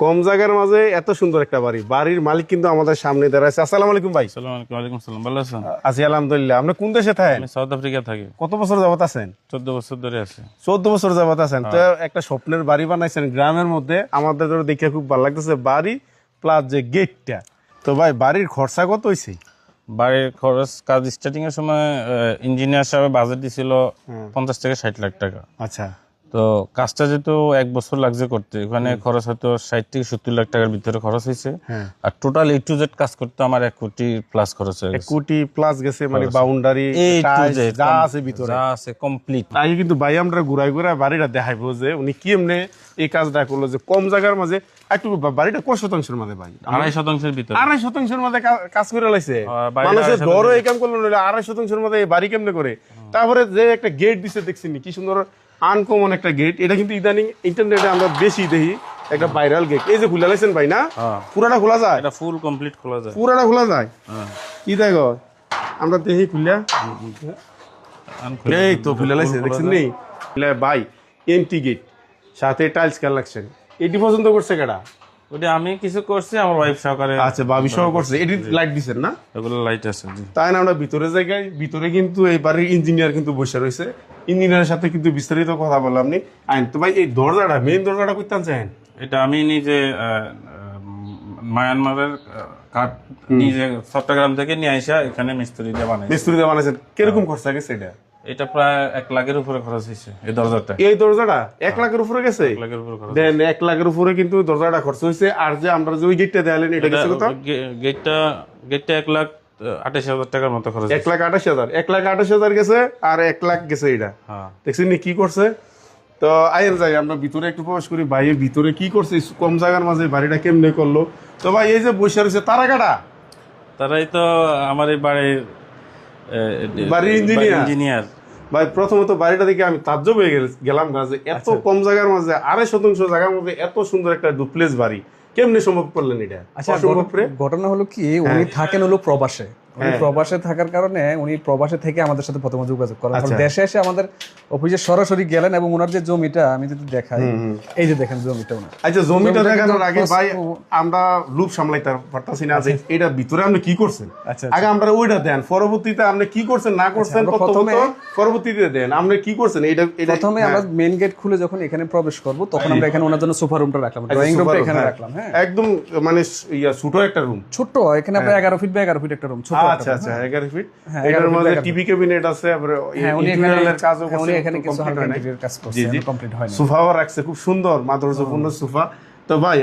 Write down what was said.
কম জায়গার মাঝে এত সুন্দর একটা বাড়ি, বাড়ির মালিক কিন্তু আমাদের সামনে দাঁড়ায় আছে। আসসালামু আলাইকুম ভাই। আসসালামু আলাইকুম। ওয়ালাইকুম সালাম। ভালো আছেন? আছি আলহামদুলিল্লাহ। আপনি কোন দেশে থাকেন? আমি সাউথ আফ্রিকা থাকি। কত বছর যাবত আছেন? 14 বছর ধরে আছি। 14 বছর যাবত আছেন। তো একটা স্বপ্নের বাড়ি বানাইছেন গ্রামের মধ্যে, আমাদের তো দেখে খুব ভালো লাগতেছে। বাড়ি প্লাস যে গেটটা, তো ভাই বাড়ির খরচা কত হয়েছে? বাড়ির খরচ কাজ স্টার্টিং এর সময় ইঞ্জিনিয়ার সাহেব বাজেট দিছিল 50 থেকে 60 লাখ টাকা। আচ্ছা, তো কাজটা যেহেতু 1 বছর লাগছে করতে, ওখানে খরচ হয়তো 60 থেকে 70 লাখ টাকার ভিতরে খরচ হয়েছে। আর টোটাল A to Z কাজ করতে আমার 1 কোটি প্লাস খরচ হয়ে 1 গেছে। কোটি প্লাস গেছে, মানে বাউন্ডারি A to Z যা আছে ভিতরে যা আছে কমপ্লিট। আগে কিন্তু ভাই আমরা ঘুরাই ঘুরাই বাড়িটা দেখাইবো যে উনি কি এমনি এই কাজটা করলো, যে কম জায়গার মাঝে একটু বাড়িটা কয় শতাংশের মাঝে ভাই? 2.5% ভিতরে। 2.5% মধ্যে কাজ করে লাইছে। বাড়িটা মানুষের 2.5% ঘরও এই কাম করলো না, 2.5% মধ্যে এই বাড়ি কেমনে করে? তারপরে যে একটা গেট দিছে দেখছেন, কি সুন্দর আনকমন একটা গেট। এটা কিন্তু ইদানিং ইন্টারনেটে আমরা বেশি দেখি, একটা ভাইরাল গেট। এই যে খুলে লাইছেন ভাই না, পুরাটা খোলা যায়? এটা ফুল কমপ্লিট খোলা যায়। পুরাটা খোলা যায়? কি দেখো আমরা দেখি খুলে, এই তো খুলে লাইছে দেখছেন নি ভাই। এমটি গেট, সাথে টাইলস কালেকশন। এটি পছন্দ করছে কেডা? ওটা আমি কিছু করছি, আমার ওয়াইফ সহকারে। আচ্ছা, ভাবি সহ করছে। এটি লাইট দিছেন না? এগুলো লাইট আছে জি। তাই না, আমরা ভিতরে জায়গায় ভিতরে কিন্তু এই বাড়ির ইঞ্জিনিয়ার কিন্তু বসে রয়েছে। ইঞ্জিনিয়ারের সাথে কিন্তু বিস্তারিত কথা বললাম নি। আইন তো ভাই এই দরজাটা, মেইন দরজাটা করতে চান? এটা আমি নিজে মায়ানমারের কাঠ নিজে চট্টগ্রাম থেকে নিয়ে আসা এখানে মিস্ত্রি দিয়ে বানাই। মিস্ত্রি দিয়ে বানাইছেন? কিরকম খরচা গেছে এটা? এটা প্রায় 1 লাখের উপরে খরচ হয়েছে এই দরজাটা। এই দরজাটা 1 লাখের উপরে গেছে? 1 লাখের উপরে খরচ। দেন 1 লাখের উপরে কিন্তু দরজাটা খরচ হয়েছে। আর যে আমরা যে ওই গেটটা দেয়ালেন, এটা গেছে কত? গেটটা 1,28,000 টাকার মতো খরচ। 1,28,000 1,28,000 গেছে, আর 1 লাখ গেছে এটা। দেখছেন নি কি করছে? তো আইন যাই আমরা ভিতরে একটু প্রবেশ করি। ভাই এর ভিতরে কি করছে, কম জায়গার মাঝে বাড়িটা কেমনে করলো? তো ভাই এই যে বসে রয়েছে তারা কাটা? তারাই তো আমার এই বাড়ির ইঞ্জিনিয়ার। ভাই প্রথমত বাড়িটা দেখে আমি তাজ্জব হয়ে গেলাম না, যে এত কম জায়গার মাঝে 2.5% জায়গার মধ্যে এত সুন্দর একটা ডুপ্লেক্স বাড়ি কেমনে সম্ভব করলেন এটা? আচ্ছা, ঘটনা হলো কি, উনি থাকেন হলো প্রবাসে। উনি প্রবাসে থাকার কারণে উনি প্রবাসে থেকে আমাদের সাথে প্রথমে যোগাযোগ করেন। দেশে এসে আমাদের অফিসে সরাসরি গেলেন, এবং ওনার যে জমিটা আমি যদি দেখাই, এই যে দেখেন জমিটা ওনার। আচ্ছা, জমিটা দেখানোর আগে ভাই আমরা লুপ সামলাইতে পারতাছি না যে এটা ভিতরে আপনি কি করছেন। আগে আমরা ওইটা দেন, পরবর্তীতে আপনি কি করছেন না করছেন প্রথমে পরবর্তীতে দেন আপনি কি করছেন। এটা প্রথমে আমরা মেইন গেট খুলে যখন এখানে প্রবেশ করব, তখন আমরা এখানে ওনার জন্য সোফা রুমটা রাখলাম, ড্রয়িং রুমটা এখানে রাখলাম। হ্যাঁ, একদম মানে ছোট একটা রুম, ছোট। এখানে আপনার 11 ফিট বাই 11 ফিট একটা রুম, ছোট। আচ্ছা আচ্ছা, 11 ফিট। এটার মধ্যে টিভি ক্যাবিনেট আছে, আবার ইন্টেরিয়রের কাজও করছে। উনি এখানে কিছু হালকা ইন্টেরিয়র কাজ করছে, কমপ্লিট হয়নি। সোফাও রাখছে, খুব সুন্দর মাধুর্যপূর্ণ সোফা। তো ভাই